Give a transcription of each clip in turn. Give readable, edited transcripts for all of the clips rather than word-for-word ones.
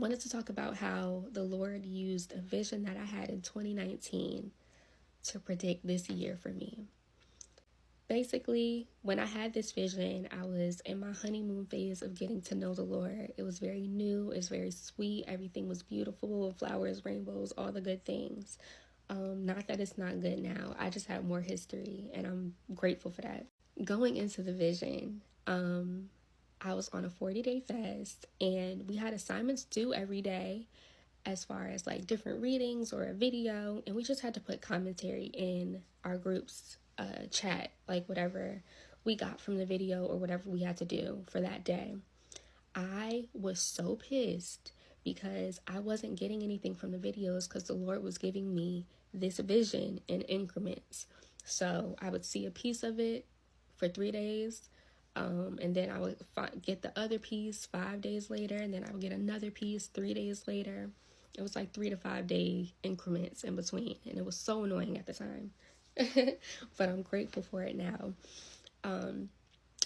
wanted to talk about how the Lord used a vision that I had in 2019 to predict this year for me. Basically, when I had this vision, I was in my honeymoon phase of getting to know the Lord. It was very new, it was very sweet, everything was beautiful, flowers, rainbows, all the good things. Not that it's not good now, I just have more history, and I'm grateful for that. Going into the vision, I was on a 40-day fast, and we had assignments due every day as far as like different readings or a video, and we just had to put commentary in our group's chat, like whatever we got from the video or whatever we had to do for that day. I was so pissed because I wasn't getting anything from the videos because the Lord was giving me this vision in increments. So I would see a piece of it for 3 days, and then I would get the other piece 5 days later, and then I would get another piece 3 days later. It was like 3 to 5 day increments in between, and it was so annoying at the time. But I'm grateful for it now.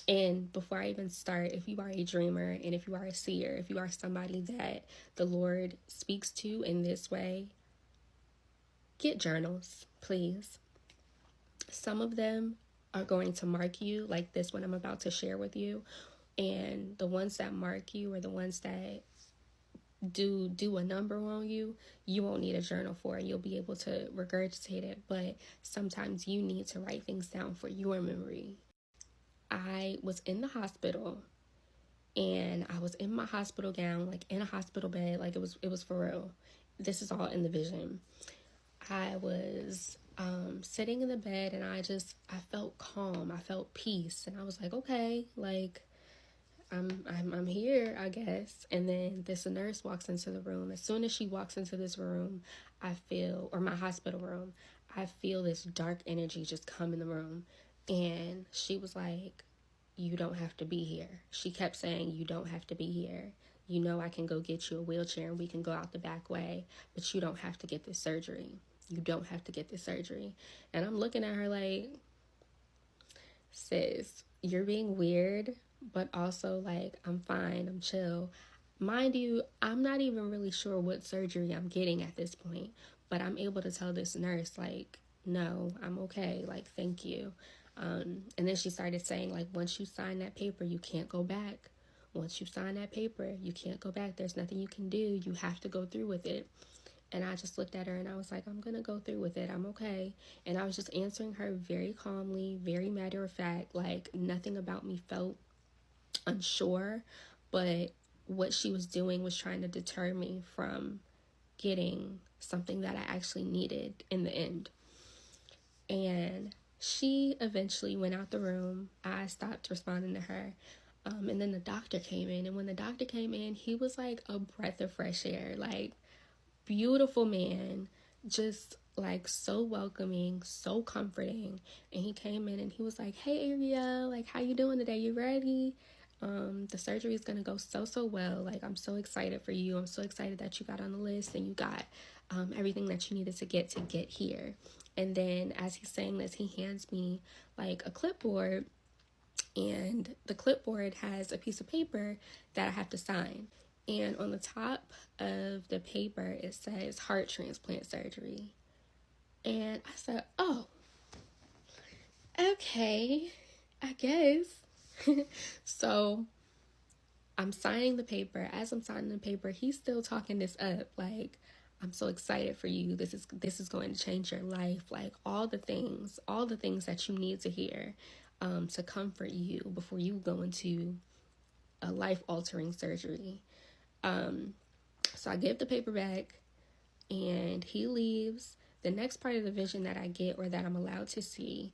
And before I even start, if you are a dreamer and if you are a seer, if you are somebody that the Lord speaks to in this way, get journals, please. Some of them are going to mark you, like this one I'm about to share with you. And the ones that mark you, or the ones that do a number on you, you won't need a journal for it. You'll be able to regurgitate it, but sometimes you need to write things down for your memory. I was in the hospital, and I was in my hospital gown, like in a hospital bed, like it was for real. This is all in the vision. I was sitting in the bed, and I felt calm. I felt peace, and I was like, okay, like I'm here, I guess. And then this nurse walks into the room. As soon as she walks into this room, or my hospital room, I feel this dark energy just come in the room. And she was like, you don't have to be here. She kept saying, you don't have to be here. You know, I can go get you a wheelchair and we can go out the back way, but you don't have to get this surgery. You don't have to get this surgery. And I'm looking at her like, sis, you're being weird, but also like, I'm fine, I'm chill. Mind you, I'm not even really sure what surgery I'm getting at this point, but I'm able to tell this nurse like, no, I'm okay, like, thank you. And then she started saying, like, once you sign that paper, you can't go back. Once you sign that paper, you can't go back. There's nothing you can do. You have to go through with it. And I just looked at her and I was like, I'm going to go through with it. I'm okay. And I was just answering her very calmly, very matter of fact, like nothing about me felt unsure. But what she was doing was trying to deter me from getting something that I actually needed in the end. And she eventually went out the room. I stopped responding to her. And then the doctor came in. And when the doctor came in, he was like a breath of fresh air. Like, beautiful man. Just like so welcoming, so comforting. And he came in and he was like, hey, Ariel, like, how you doing today? You ready? The surgery is going to go so well. Like, I'm so excited for you. I'm so excited that you got on the list and you got everything that you needed to get here. And then as he's saying this, he hands me like a clipboard, and the clipboard has a piece of paper that I have to sign. And on the top of the paper, it says heart transplant surgery. And I said, oh, okay, I guess. So I'm signing the paper. As I'm signing the paper, he's still talking this up. Like, I'm so excited for you. This is going to change your life. Like, all the things that you need to hear to comfort you before you go into a life-altering surgery. So I give the paper back and he leaves. The next part of the vision that I get, or that I'm allowed to see,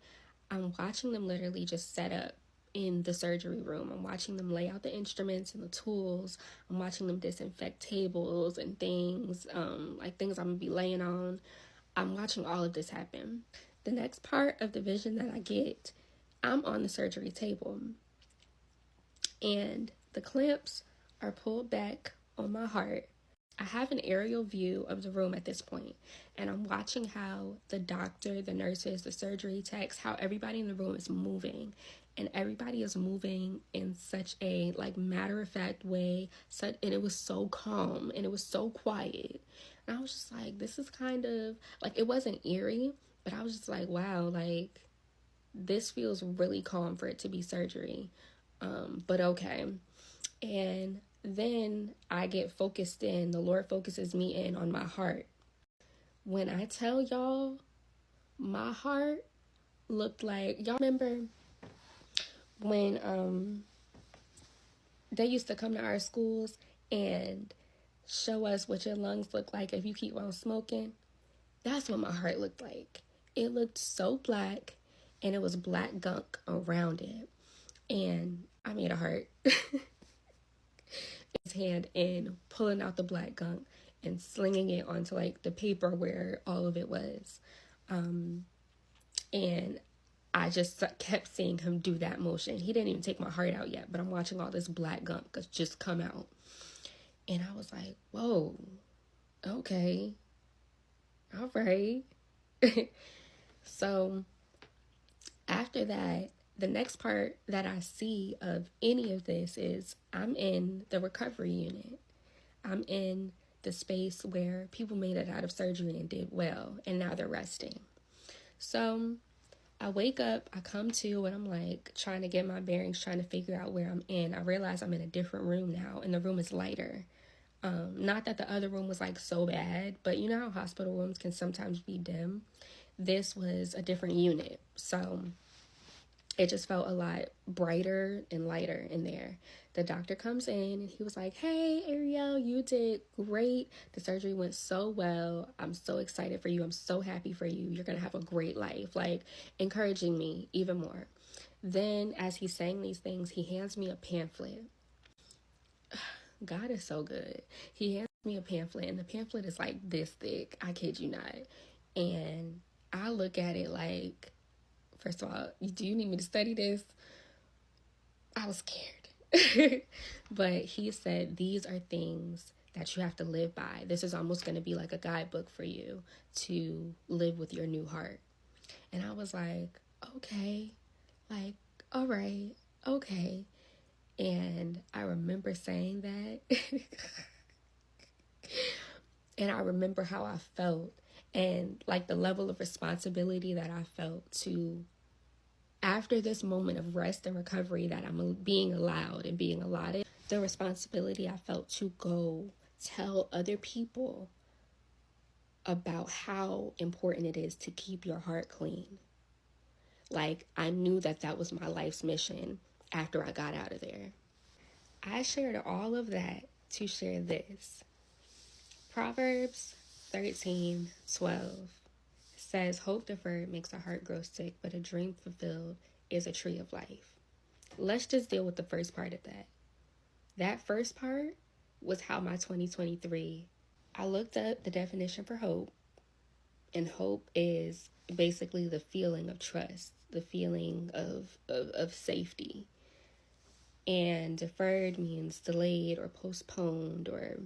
I'm watching them literally just set up in the surgery room. I'm watching them lay out the instruments and the tools. I'm watching them disinfect tables and things, like things I'm gonna be laying on. I'm watching all of this happen. The next part of the vision that I get, I'm on the surgery table and the clamps are pulled back on my heart, I have an aerial view of the room at this point, and I'm watching how the doctor, the nurses, the surgery techs, how everybody in the room is moving. And everybody is moving in such a like matter of fact way, and it was so calm and it was so quiet. And I was just like, this is kind of like, it wasn't eerie, but I was just like, wow, like this feels really calm for it to be surgery. But okay. And then I get focused in, the Lord focuses me in on my heart. When I tell y'all, my heart looked like, y'all remember when they used to come to our schools and show us what your lungs look like if you keep on smoking? That's what my heart looked like. It looked so black, and it was black gunk around it. And I made a heart. His hand in pulling out the black gunk and slinging it onto like the paper where all of it was. And I just kept seeing him do that motion. He didn't even take my heart out yet, but I'm watching all this black gunk just come out. And I was like, whoa, okay, all right. So after that, the next part that I see of any of this is I'm in the recovery unit. I'm in the space where people made it out of surgery and did well, and now they're resting. So I wake up, I come to, and I'm like trying to get my bearings, trying to figure out where I'm in. I realize I'm in a different room now, and the room is lighter. Not that the other room was like so bad, but you know how hospital rooms can sometimes be dim. This was a different unit, so it just felt a lot brighter and lighter in there. The doctor comes in and he was like, hey, Ariel, you did great. The surgery went so well. I'm so excited for you. I'm so happy for you. You're going to have a great life. Like, encouraging me even more. Then, as he's saying these things, he hands me a pamphlet. God is so good. He hands me a pamphlet, and the pamphlet is like this thick. I kid you not. And I look at it like, first of all, do you need me to study this? I was scared. But he said, these are things that you have to live by. This is almost going to be like a guidebook for you to live with your new heart. And I was like, okay, like, all right, okay. And I remember saying that. And I remember how I felt and like the level of responsibility that I felt to, after this moment of rest and recovery that I'm being allowed and being allotted, the responsibility I felt to go tell other people about how important it is to keep your heart clean. Like, I knew that that was my life's mission after I got out of there. I shared all of that to share this. Proverbs 13:12 says, hope deferred makes a heart grow sick, but a dream fulfilled is a tree of life. Let's just deal with the first part of that. That first part was how my 2023, I looked up the definition for hope, and hope is basically the feeling of trust, the feeling of safety. And deferred means delayed or postponed or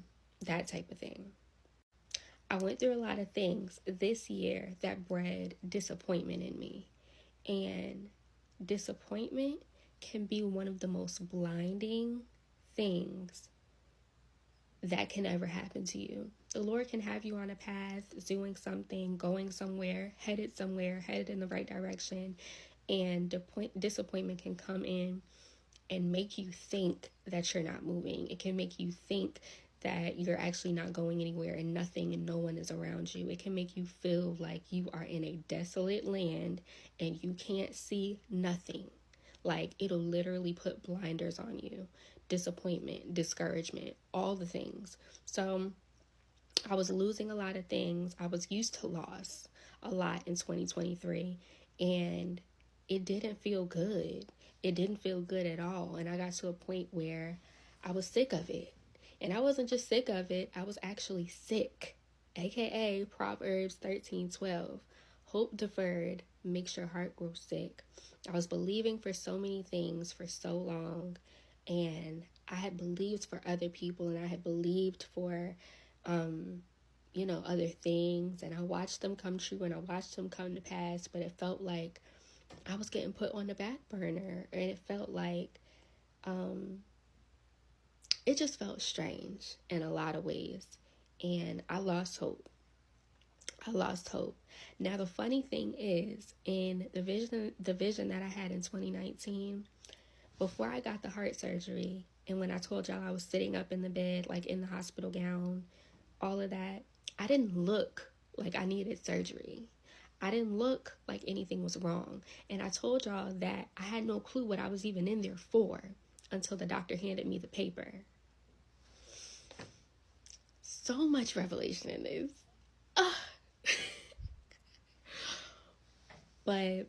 that type of thing. I went through a lot of things this year that bred disappointment in me. And disappointment can be one of the most blinding things that can ever happen to you. The Lord can have you on a path, doing something, going somewhere, headed in the right direction, and disappointment can come in and make you think that you're not moving. It can make you think that you're actually not going anywhere and nothing and no one is around you. It can make you feel like you are in a desolate land and you can't see nothing. Like, it'll literally put blinders on you. Disappointment, discouragement, all the things. So I was losing a lot of things. I was used to loss a lot in 2023, and it didn't feel good. It didn't feel good at all. And I got to a point where I was sick of it. And I wasn't just sick of it, I was actually sick. AKA Proverbs 13:12. Hope deferred makes your heart grow sick. I was believing for so many things for so long, and I had believed for other people, and I had believed for other things, and I watched them come true and I watched them come to pass, but it felt like I was getting put on the back burner, and it felt like it just felt strange in a lot of ways, and I lost hope. Now the funny thing is, in the vision that I had in 2019, before I got the heart surgery, and when I told y'all I was sitting up in the bed, like in the hospital gown, all of that, I didn't look like I needed surgery. I didn't look like anything was wrong. And I told y'all that I had no clue what I was even in there for until the doctor handed me the paper. So much revelation in this. But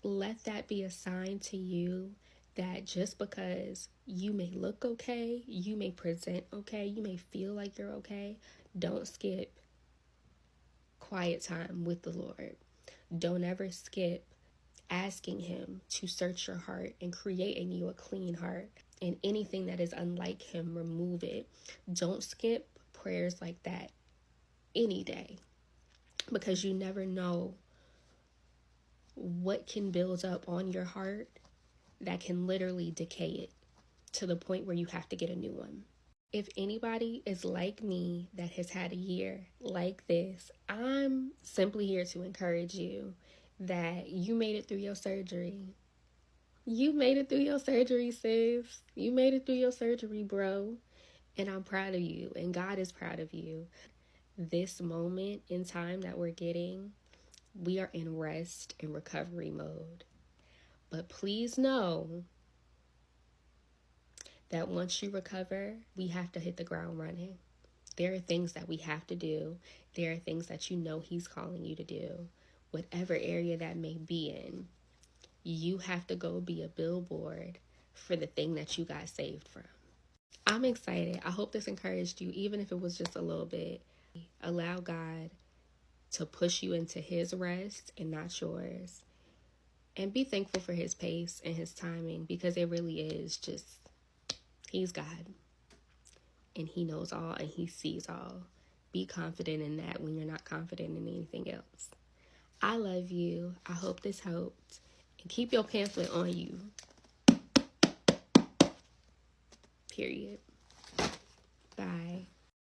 let that be a sign to you that just because you may look okay, you may present okay, you may feel like you're okay, don't skip quiet time with the Lord. Don't ever skip asking Him to search your heart and create in you a clean heart. And anything that is unlike Him, remove it. Don't skip prayers like that any day, because you never know what can build up on your heart that can literally decay it to the point where you have to get a new one. If anybody is like me that has had a year like this, I'm simply here to encourage you that you made it through your surgery. You made it through your surgery, sis. You made it through your surgery, bro. And I'm proud of you, and God is proud of you. This moment in time that we're getting, we are in rest and recovery mode. But please know that once you recover, we have to hit the ground running. There are things that we have to do. There are things that you know He's calling you to do. Whatever area that may be in, you have to go be a billboard for the thing that you got saved from. I'm excited. I hope this encouraged you, even if it was just a little bit. Allow God to push you into His rest and not yours. And be thankful for His pace and His timing, because it really is just, He's God. And He knows all and He sees all. Be confident in that when you're not confident in anything else. I love you. I hope this helped. And keep your pamphlet on you. Period. Bye.